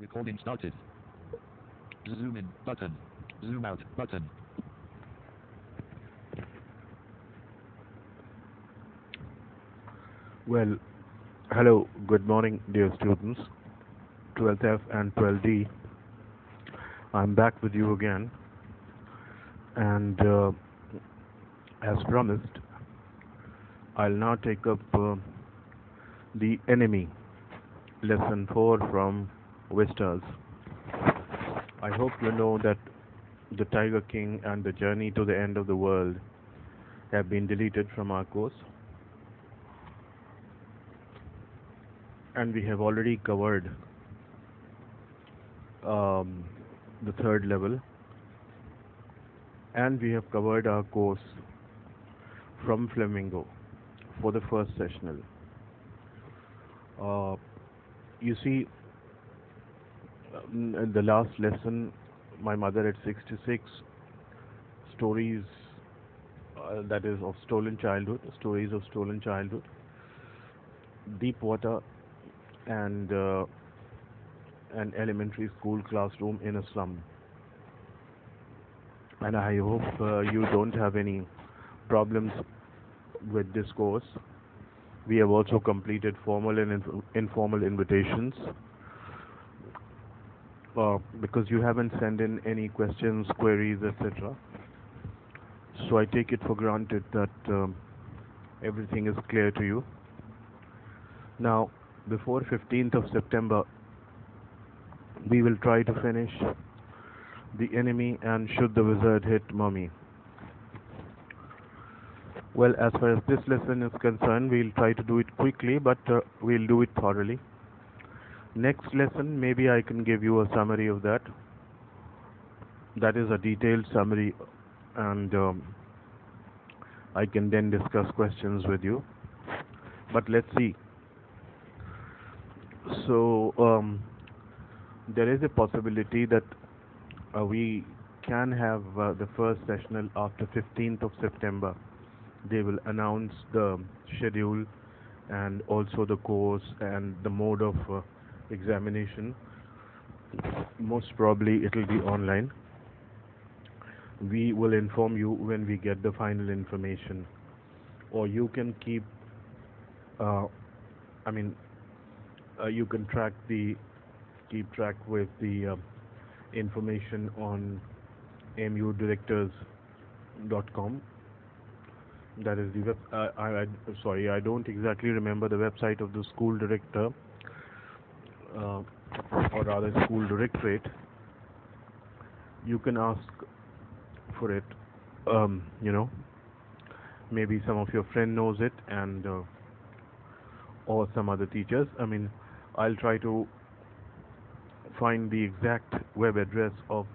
Recording started. Zoom in button. Zoom out button. Well, hello, good morning, dear students, 12th F and 12D. I'm back with you again, and as promised, I'll now take up the enemy, lesson 4 from Vistas. I hope you know that the Tiger King and the journey to the end of the world have been deleted from our course, and we have already covered um, the third level, and we have covered our course from Flamingo for the first sessional. Uh, you see, in the last lesson, my mother at 66 stories, that is of stolen childhood, stories of stolen childhood, deep water, and an elementary school classroom in a slum. And I hope you don't have any problems with this course. We have also completed formal and informal invitations because you haven't sent in any questions, queries, etc. So I take it for granted that everything is clear to you. Now, before 15th of September, we will try to finish the enemy and should the wizard hit mummy. Well, as far as this lesson is concerned, we'll try to do it quickly, but we'll do it thoroughly. Next lesson, maybe I can give you a summary of that. That is a detailed summary, and I can then discuss questions with you. But let's see. So, there is a possibility that we can have the first sessional after 15th of September. They will announce the schedule and also the course and the mode of examination. Most probably it will be online. We will inform you when we get the final information, or you can keep I mean you can keep track with the information on mudirectors.com. That is the web. Sorry, I don't exactly remember the website of the school director, or rather school directorate. You can ask for it. You know, maybe some of your friend knows it, and or some other teachers. I mean, I'll try to find the exact web address of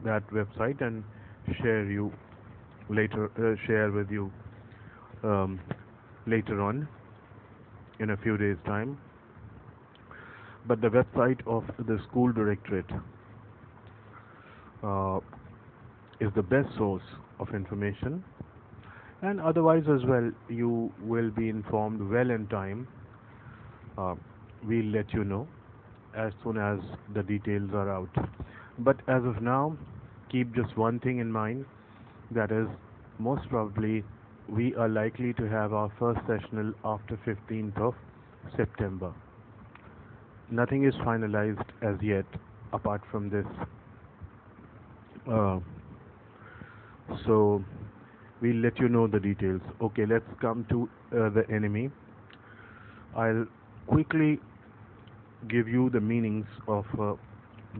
that website and share with you later on in a few days' time. But the website of the school directorate is the best source of information, and otherwise as well you will be informed well in time. We'll let you know as soon as the details are out. But as of now, keep just one thing in mind, that is, most probably we are likely to have our first sessional after 15th of September. Nothing is finalized as yet apart from this. So we'll let you know the details. Okay, let's come to the enemy. I'll quickly give you the meanings of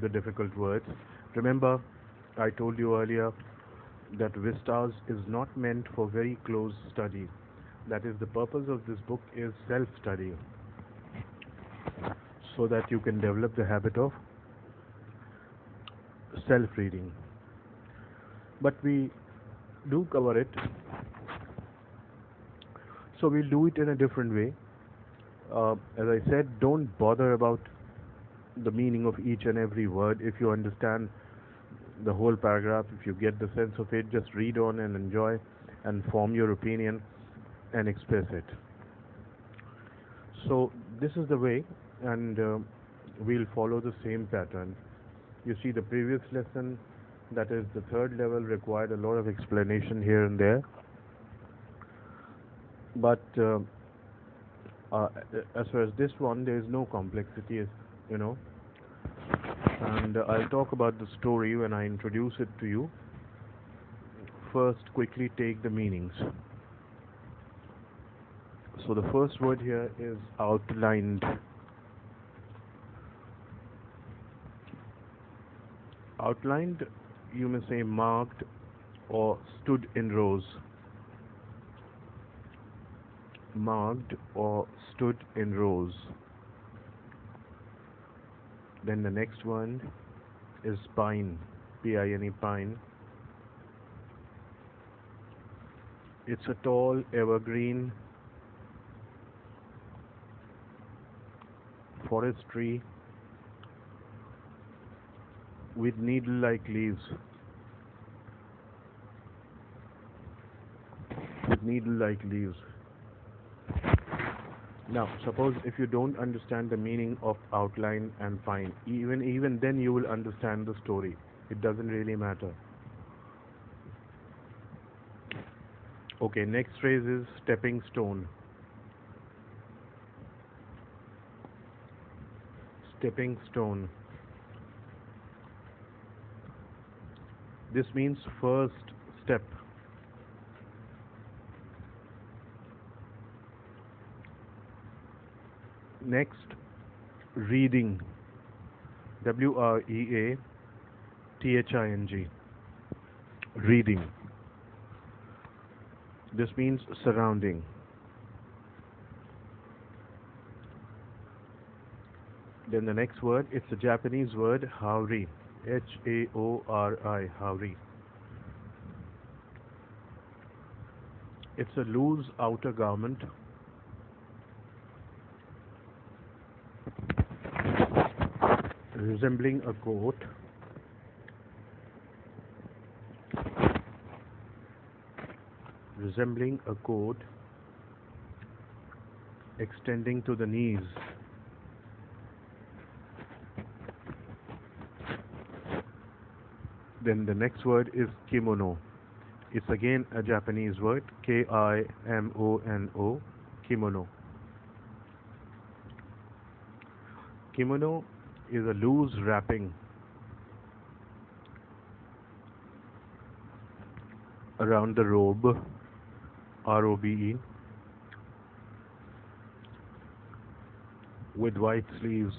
the difficult words. Remember, I told you earlier that Vistas is not meant for very close study. That is, the purpose of this book is self-study, so that you can develop the habit of self-reading. But we do cover it, so we'll do it in a different way. As I said, don't bother about the meaning of each and every word. If you understand the whole paragraph, if you get the sense of it, just read on and enjoy and form your opinion and express it. So this is the way, and we'll follow the same pattern. You see, the previous lesson, that is the third level, required a lot of explanation here and there, but as far as this one, there is no complexity, you know. And I'll talk about the story when I introduce it to you. First, quickly take the meanings. So the first word here is outlined. Outlined, you may say marked or stood in rows. Marked or stood in rows. Then the next one is pine, P-I-N-E, pine. It's a tall evergreen forest tree with needle-like leaves. With needle-like leaves. Now, suppose if you don't understand the meaning of outline and pine, even then you will understand the story. It doesn't really matter. Okay, next phrase is stepping stone. Stepping stone. This means first step. Next, reading. W-R-E-A-T-H-I-N-G. Reading. This means surrounding. Then the next word, it's a Japanese word, haori. H-A-O-R-I, haori. It's a loose outer garment resembling a coat, extending to the knees. Then the next word is kimono. It's again a Japanese word, K-I-M-O-N-O, kimono. Kimono is a loose wrapping around the robe, R-O-B-E, with white sleeves.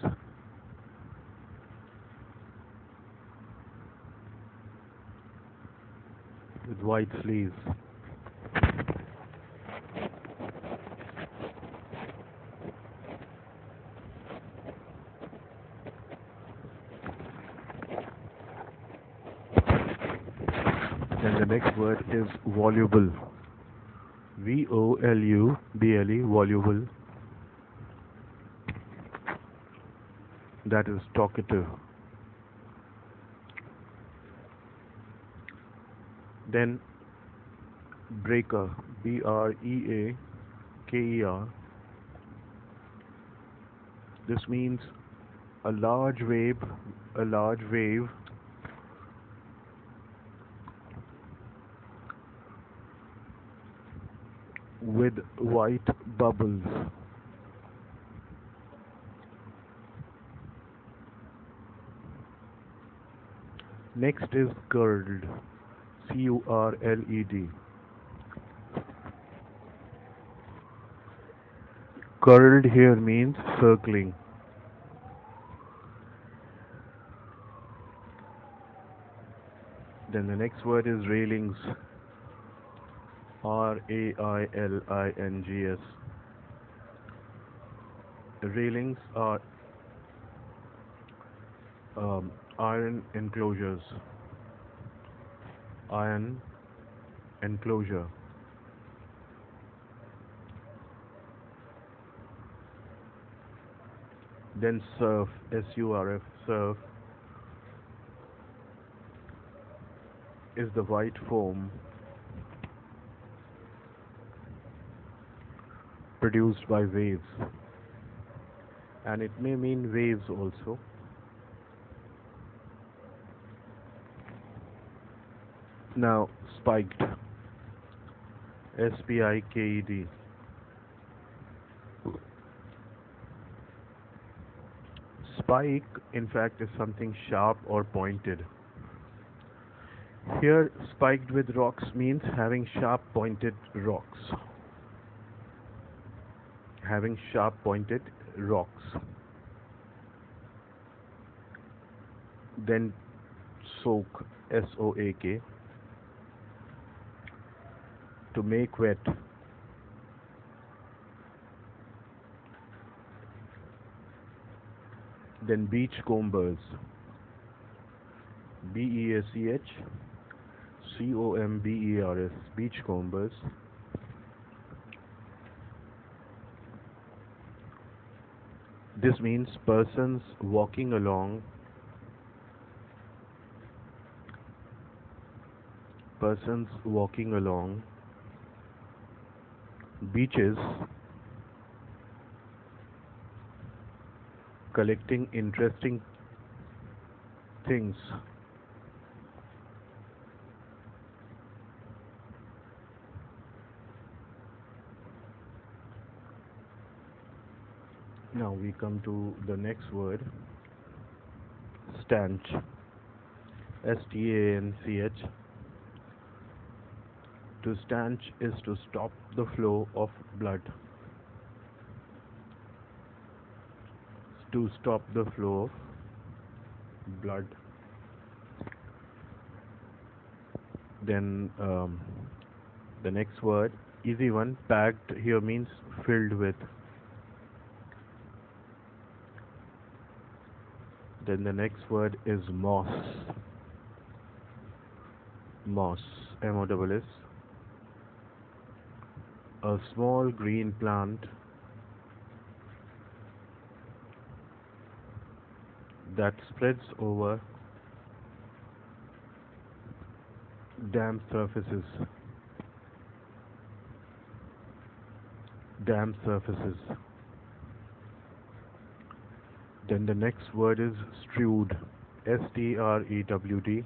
With white sleeves. And the next word is voluble. V-O-L-U-B-L-E, voluble. That is talkative. Then breaker, B-R-E-A-K-E-R. This means a large wave with white bubbles. Next is curled, C-U-R-L-E-D. Curled here means circling. Then the next word is railings, R-A-I-L-I-N-G-S. The railings are iron enclosures. Iron enclosure. Then surf, S-U-R-F, surf is the white foam produced by waves. and it may mean waves also. Now, spiked, spiked. Spike, in fact, is something sharp or pointed. Here, spiked with rocks means having sharp pointed rocks. Having sharp pointed rocks. Then soak, soak, to make wet. Then beachcombers, beachcombers, beachcombers. This means persons walking along, beaches, collecting interesting things. Now we come to the next word, stanch, stanch. To stanch is to stop the flow of blood. To stop the flow of blood. Then the next word, easy one, packed here means filled with. Then the next word is moss. Moss, MOSS. A small green plant that spreads over damp surfaces. Damp surfaces. Then the next word is strewed, strewed.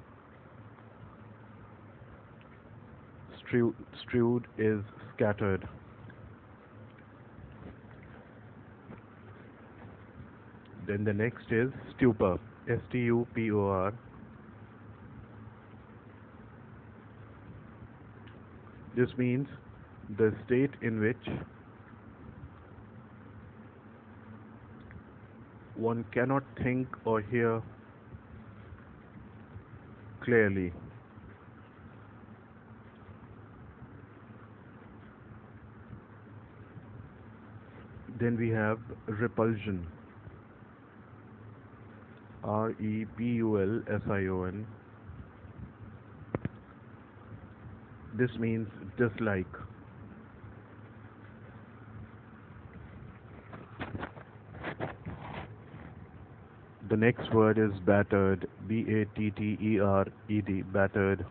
Strewed is scattered. Then the next is stupor, stupor. This means the state in which one cannot think or hear clearly. Then we have repulsion, repulsion. This means dislike. The next word is battered, battered, battered.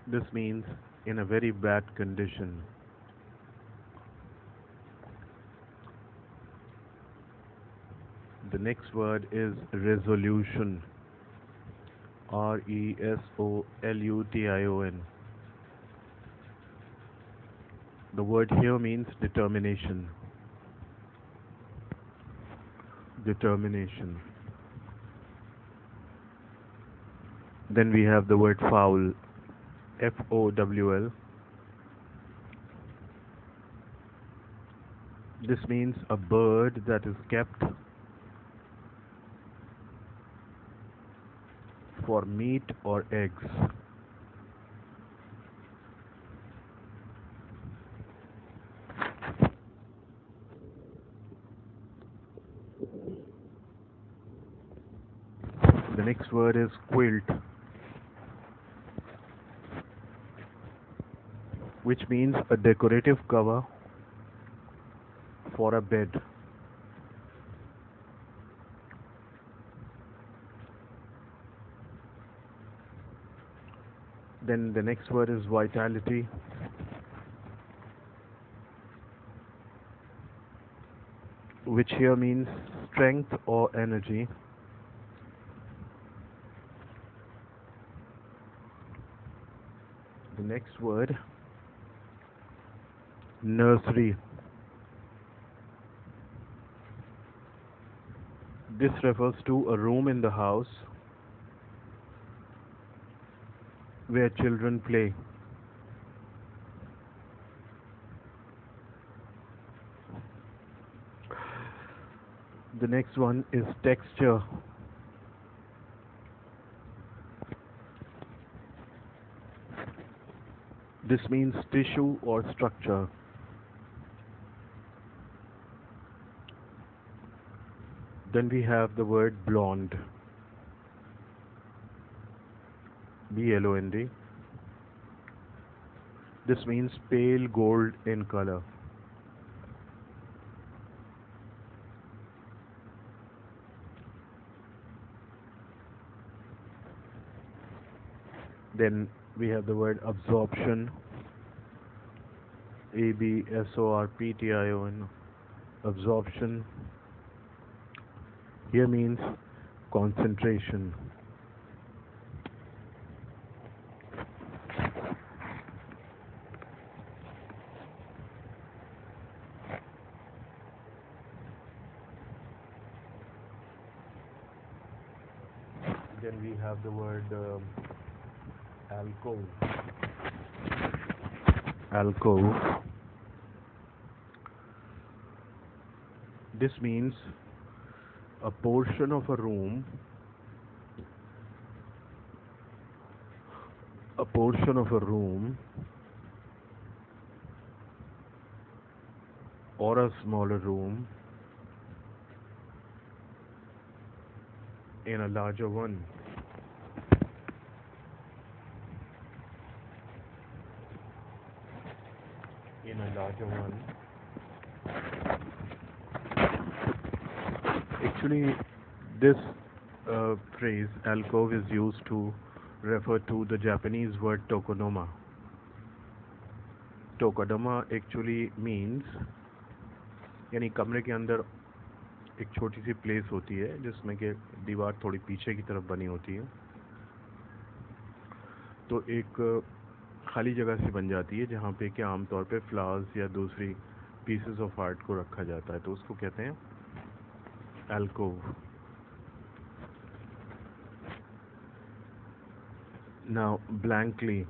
This means in a very bad condition. The next word is resolution, resolution. The word here means determination. Determination. Then we have the word fowl, fowl. This means a bird that is kept for meat or eggs. The next word is quilt, which means a decorative cover for a bed. Then the next word is vitality. which here means strength or energy. The next word, nursery. This refers to a room in the house where children play. The next one is texture. This means tissue or structure. Then we have the word blonde. B-L-O-N-D. This means pale gold in color. Then we have the word absorption. A-B-S-O-R-P-T-I-O-N. Absorption here means concentration. Then we have the word alcove. Alcove. This means a portion of a room, or a smaller room in a larger one. Actually, this phrase alcove is used to refer to the Japanese word tokonoma. Tokonoma actually means यानी कमरे के अंदर एक छोटी सी place होती है जिसमें कि दीवार थोड़ी पीछे की तरफ बनी होती है, तो एक खाली जगह सी बन जाती है जहाँ पे कि आमतौर पे फ्लावर्स या दूसरी पीसेस ऑफ आर्ट को रखा जाता है, तो उसको कहते हैं alcove. Now, blankly.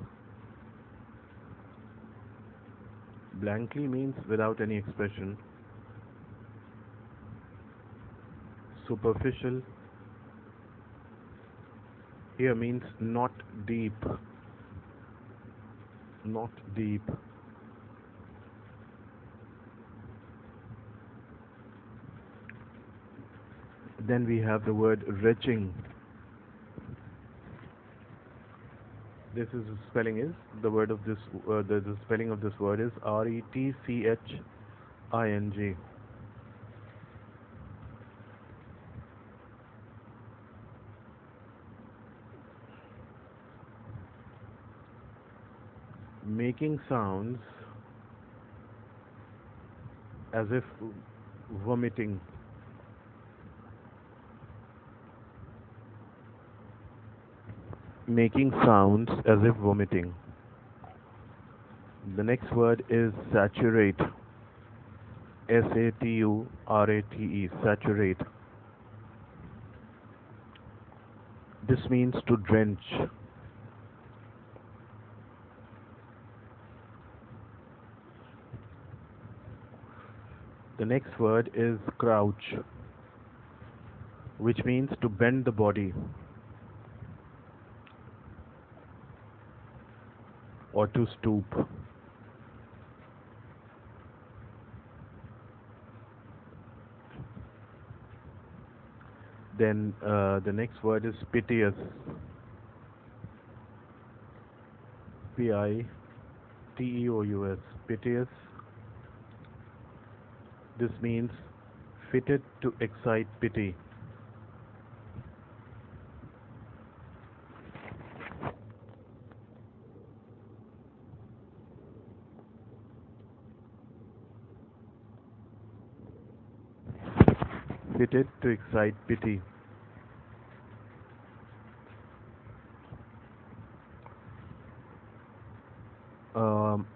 Blankly means without any expression. Superficial here means not deep. Then we have the word retching. This is the spelling is the word of this the spelling of this word is R-E-T-C-H-I-N-G. Making sounds as if vomiting. Making sounds as if vomiting. The next word is saturate. S-A-T-U-R-A-T-E. Saturate. This means to drench. The next word is crouch, which means to bend the body or to stoop. Then the next word is piteous. P-I-T-E-O-U-S. Piteous. This means fitted to excite pity. fitted to excite pity. Um,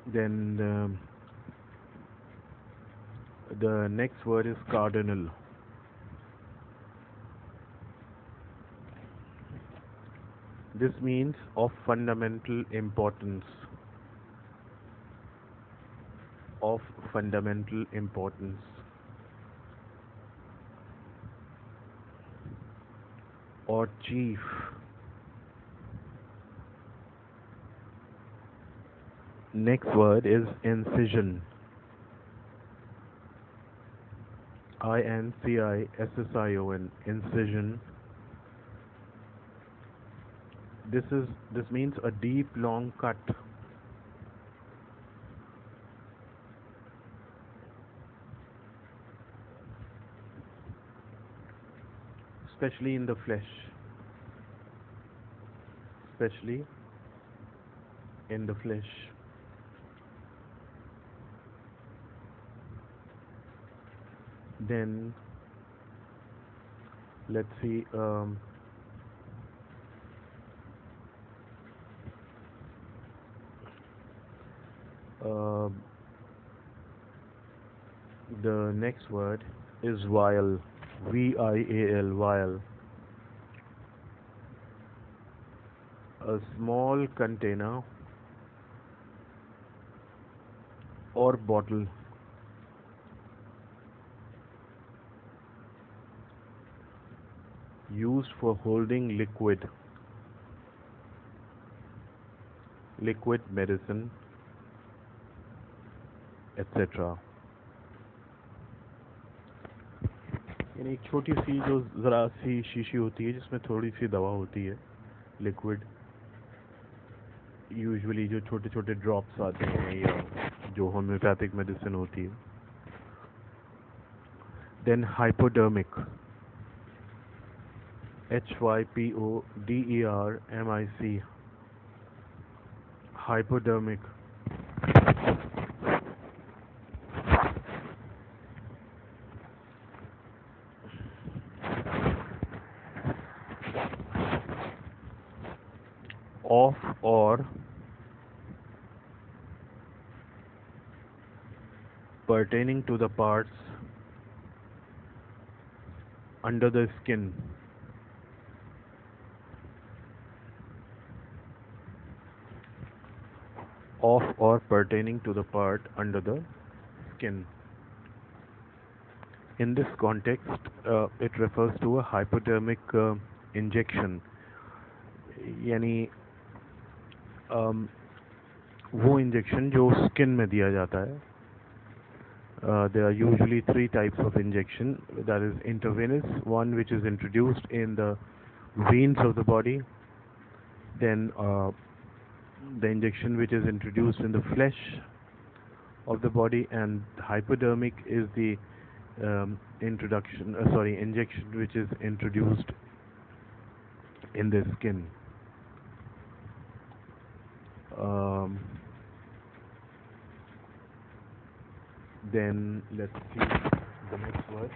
then the next word is cardinal. This means of fundamental importance. Of fundamental importance. Or chief. Next word is incision. INCISSION. Incision. This means a deep long cut. Especially in the flesh. Especially in the flesh. Then let's see. Uh, the next word is vial. VIAL. Vial. A small container or bottle used for holding liquid medicine, etc. यानी एक छोटी सी जो ज़रा सी शीशी होती है जिसमें थोड़ी सी दवा होती है, लिक्विड, यूजुअली जो छोटे छोटे ड्रॉप्स आते हैं या जो होम्योपैथिक मेडिसिन होती है. Then hypodermic. HYPODERMIC. Hypodermic. Of or pertaining to the parts under the skin. Of or pertaining to the part under the skin. In this context, it refers to a hypodermic injection. यानी वो injection जो skin में दिया जाता है. There are usually three types of injection. That is intravenous, one which is introduced in the veins of the body. Then the injection which is introduced in the flesh of the body, and hypodermic is the injection which is introduced in the skin. Then let's see the next word.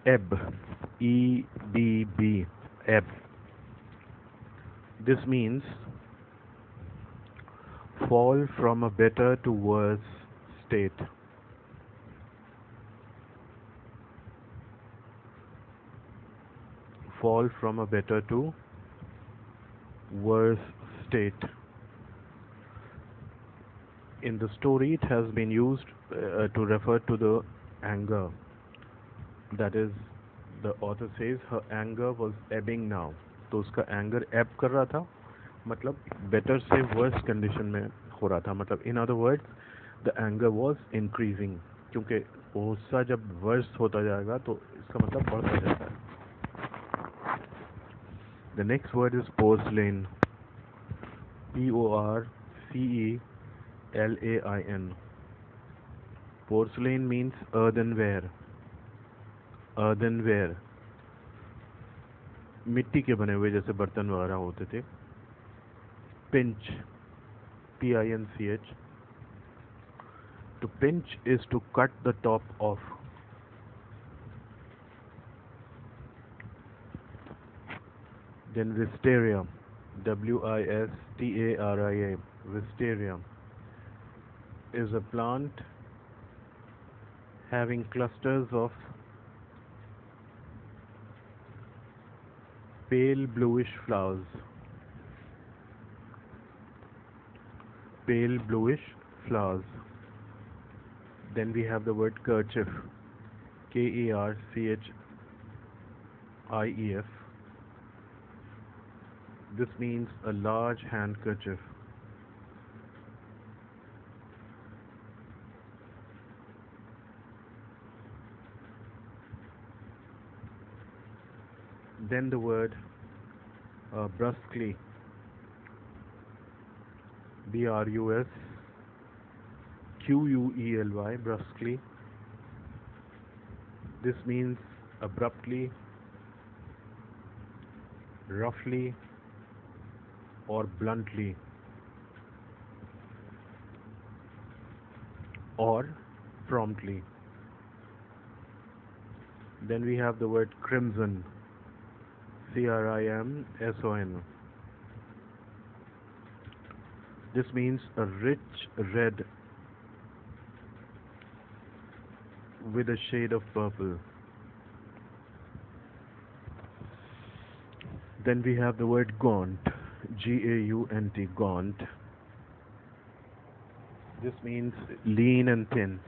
Ebb. EBB. Ebb. This means fall from a better to worse state. Fall from a better to worse state. In the story, it has been used to refer to the anger. That is, the author says her anger was ebbing now. तो उसका anger ebb कर रहा था, मतलब better से worse condition में हो रहा था. मतलब in other words, the anger was increasing. क्योंकि गुस्सा जब worse होता जाएगा तो इसका मतलब बढ़ता जाता है. The next word is porcelain. PORCELAIN. Porcelain means earthenware. earthenware, मिट्टी के बने हुए जैसे बर्तन वगैरह होते थे. Pinch, Pinch. To pinch is to cut the top off. Then wisteria, Wistaria. Wisteria is a plant having clusters of pale bluish flowers. Pale bluish flowers. Then we have the word kerchief, Kerchief. This means a large handkerchief. Then the word brusquely, Brusquely, brusquely. This means abruptly, roughly, or bluntly, or promptly. Then we have the word crimson, Crimson. This means a rich red with a shade of purple. Then we have the word gaunt, Gaunt, gaunt. This means lean and thin.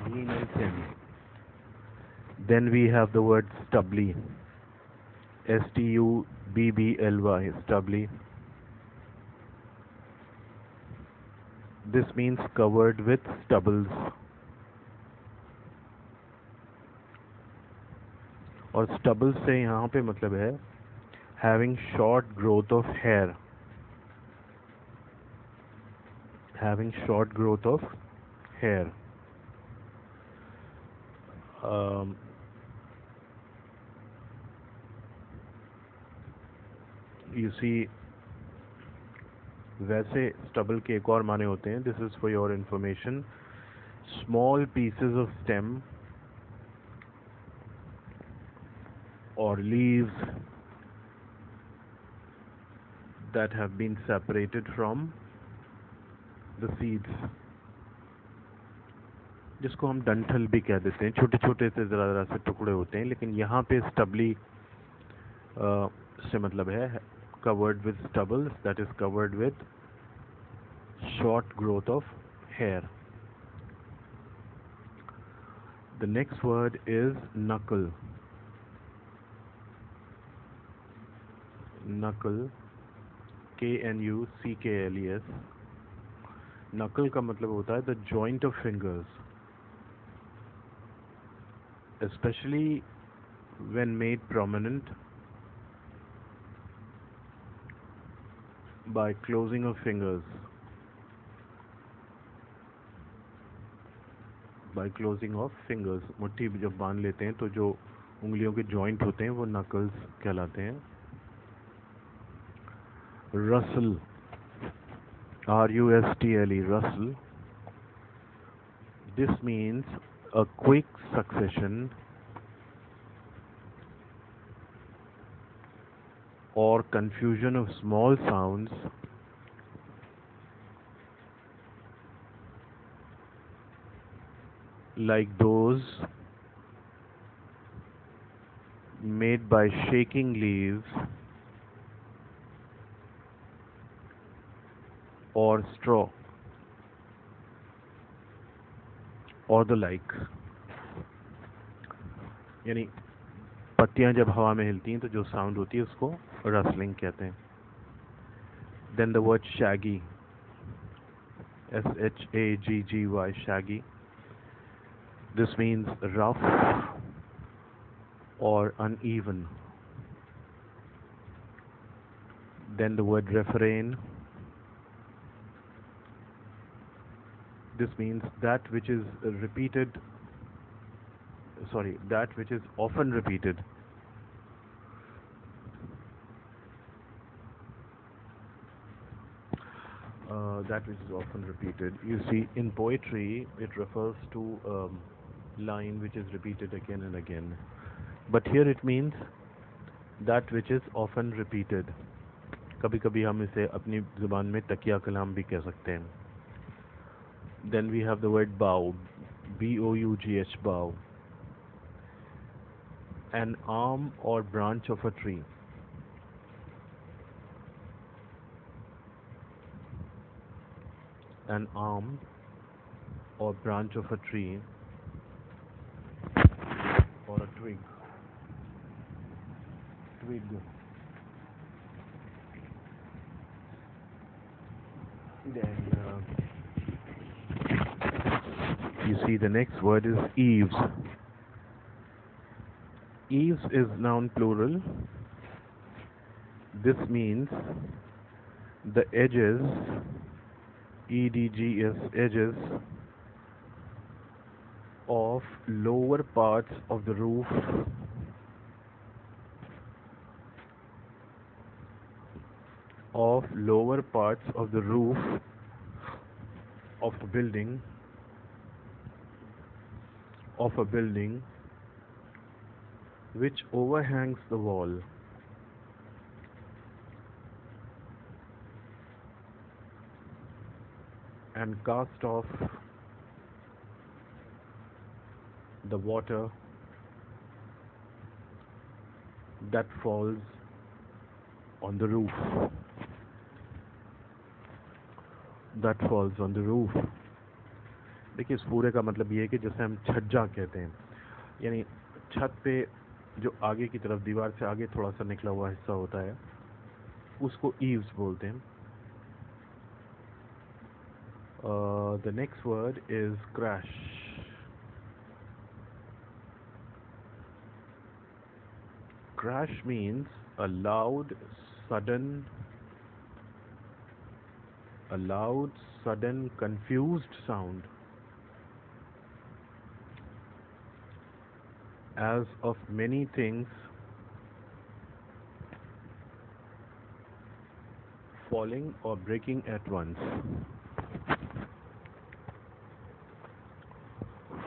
Lean and thin. Then we have the word stubbly, Stubbly, stubbly. This means covered with stubbles. और stubble से यहाँ पे मतलब है having short growth of hair. Having short growth of hair. You see, वैसे stubble के एक और माने होते हैं. This is for your information. Small pieces of stem or leaves that have been separated from the seeds, जिसको हम डंठल भी कह देते हैं. छोटे छोटे से ज़रा से टुकड़े होते हैं, लेकिन यहाँ पे स्टबली से मतलब है covered with stubbles, that is covered with short growth of hair. The next word is knuckle. Knuckle, Knuckles. Knuckle का मतलब होता है the joint of fingers, especially when made prominent by closing of fingers. By closing of fingers, मुट्ठी जब बांध लेते हैं तो जो उंगलियों के जॉइंट होते हैं वो नकल्स कहलाते हैं. Rustle, Rustle, rustle. This means a quick succession or confusion of small sounds like those made by shaking leaves or straw or the like. यानी पत्तियां जब हवा में हिलती हैं तो जो साउंड होती है उसको रसलिंग कहते हैं. Then the word shaggy, Shaggy, shaggy. This means rough or uneven. Then the word refrain, This means that which is repeated, sorry, that which is often repeated. That which is often repeated. You see, in poetry, it refers to line which is repeated again and again. But here it means that which is often repeated. कभी कभी हम इसे अपनी ज़ुबान में तकिया कलाम भी कह सकते हैं. Then we have the word bough, B-O-U-G-H, bough. An arm or branch of a tree. An arm or branch of a tree, or a twig. Twig. Then you see the next word is eaves. Eaves is noun plural. This means the edges, EDGS, edges of lower parts of the roof of lower parts of the roof of a building which overhangs the wall. And cast off the water that falls on the roof. That falls on the roof. देखिए इस पूरे का मतलब ये है कि जैसे हम छज्जा कहते हैं, यानी छत पे जो आगे की तरफ दीवार से आगे थोड़ा सा निकला हुआ हिस्सा होता है, उसको ईव्स बोलते हैं. The next word is crash. Crash means a loud, sudden, confused sound, as of many things falling or breaking at once.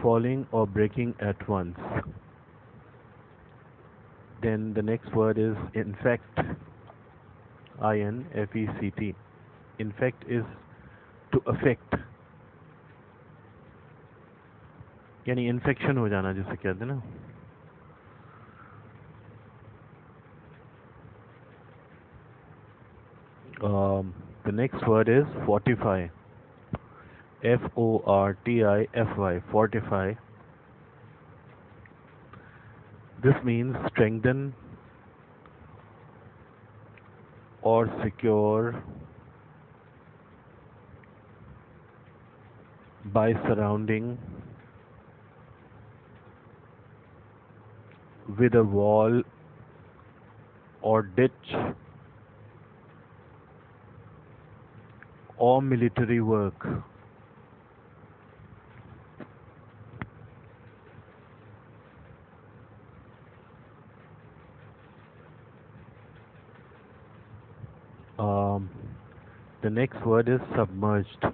Falling or breaking at once. Then the next word is infect. I-N-F-E-C-T. Infect is to affect, यानी infection हो जाना जिसे कहते हैं ना. The next word is fortify. F-O-R-T-I-F-Y. Fortify. This means strengthen or secure by surrounding with a wall or ditch or military work. The next word is submerged.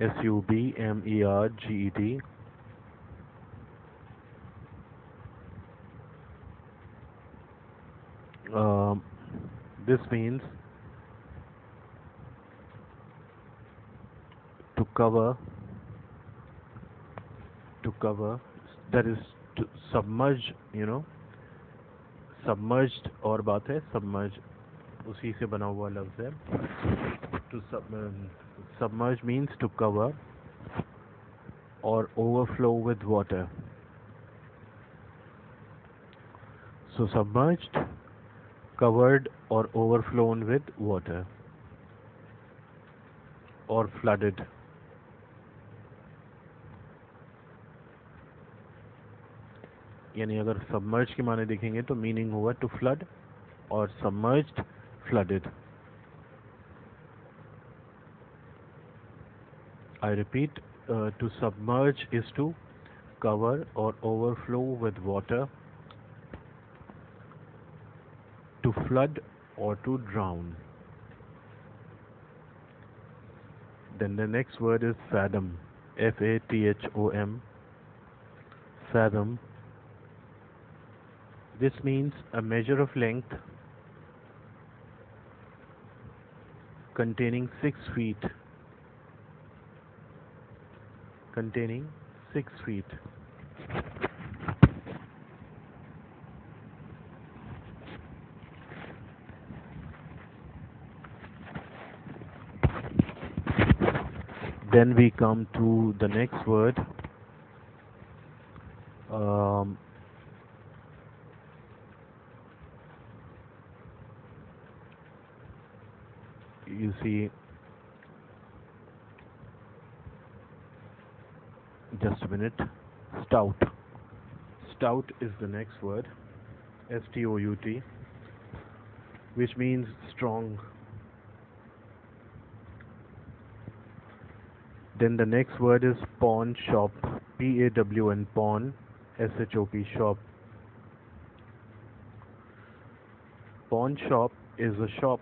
S-U-B-M-E-R-G-E-D. This means to cover, that is to submerge, submerged और बात है, submerge उसी से बना हुआ लफ्ज़ है. To submerge means to cover or overflow with water. So submerged, covered or overflown with water, or flooded. यानी अगर submerged के माने देखेंगे तो मीनिंग होगा to flood, और submerged, flooded. I repeat, to submerge is to cover or overflow with water, to flood or to drown. Then the next word is fathom. Fathom. Fathom. This means a measure of length containing 6 feet. Containing 6 feet. Then we come to the next word. Um, you see, just a minute. Stout. Stout is the next word. Stout, which means strong. Then the next word is pawn shop. Pawn, pawn, shop, shop. Pawn shop is a shop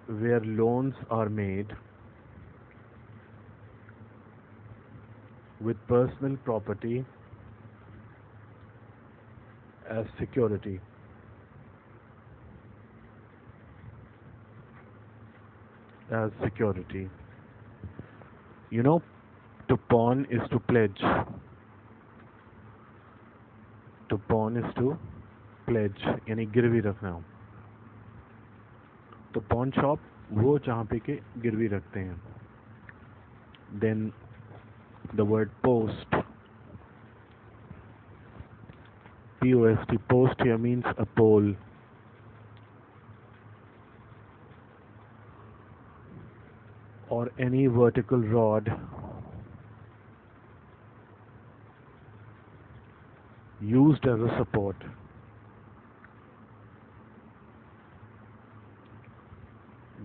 where loans are made with personal property as security. As security. You know, to pawn is to pledge. To pawn is to pledge, यानी गिरवी रखना. तो pawn shop वो जहाँ पे के गिरवी रखते हैं. Then the word post. Post. Post here means a pole. Or any vertical rod used as a support.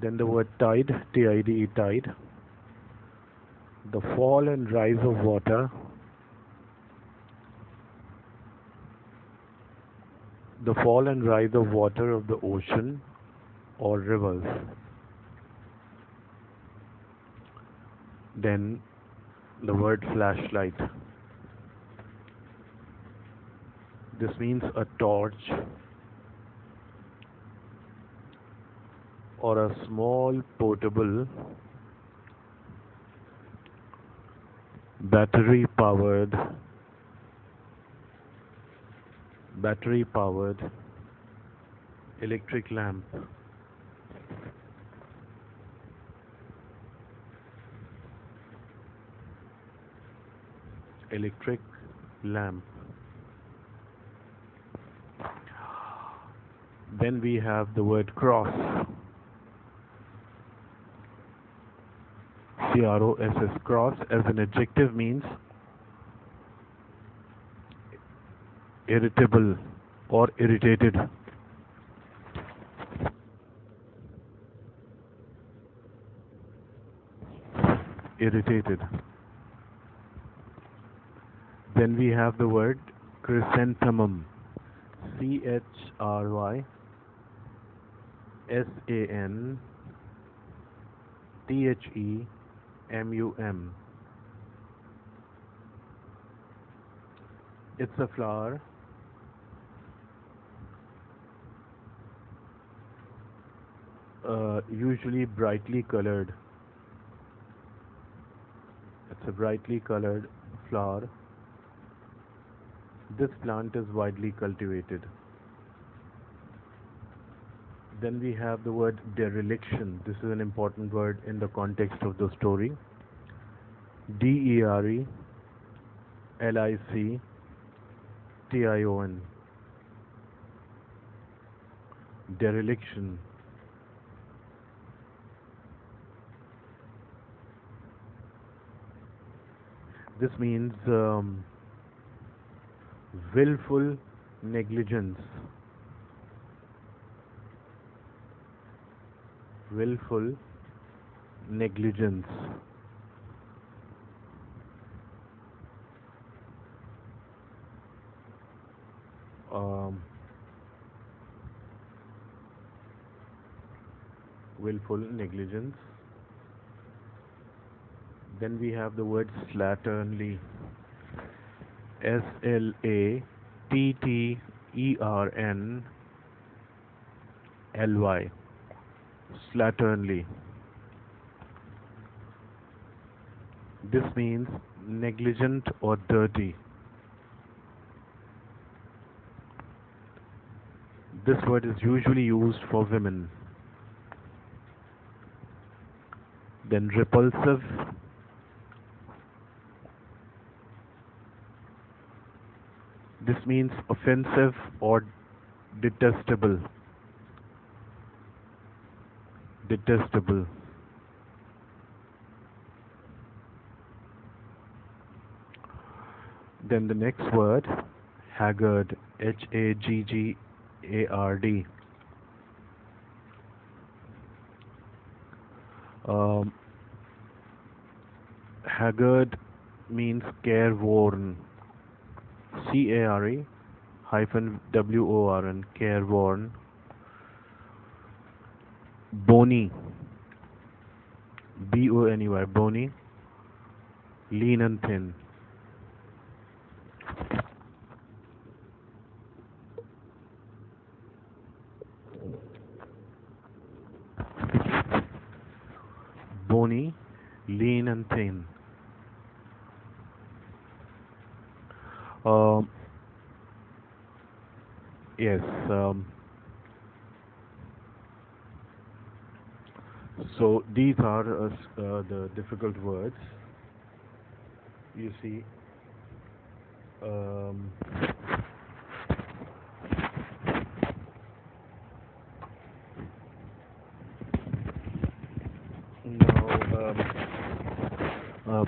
Then the word tide, Tide, tide. The fall and rise of water. The fall and rise of water of the ocean or rivers. Then the word flashlight. This means a torch or a small portable battery powered electric lamp. Electric lamp. Then we have the word cross. Cross. Cross as an adjective means irritable or irritated. Irritated. Then we have the word chrysanthemum. Chrysanthemum. It's a flower usually brightly colored. It's a brightly colored flower. This plant is widely cultivated. Then we have the word dereliction. This is an important word in the context of the story. Dereliction. Dereliction. This means willful negligence. Willful negligence, um, willful negligence. Then we have the word slatternly, Slatternly, slatternly. This means negligent or dirty. This word is usually used for women. Then repulsive. This means offensive or detestable. Detestable. Then the next word, haggard, Haggard. Um, haggard means careworn. CARE hyphen WORN, careworn. Bony, BONY, bony, lean and thin. Bony, lean and thin. Um, yes. So these are the difficult words. You see. Um, now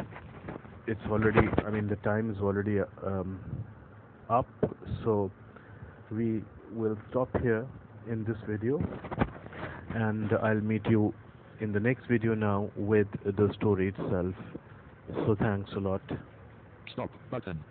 it's already. I mean, the time is already up. So we will stop here in this video, and I'll meet you in the next video now with the story itself. So thanks a lot. Stop button.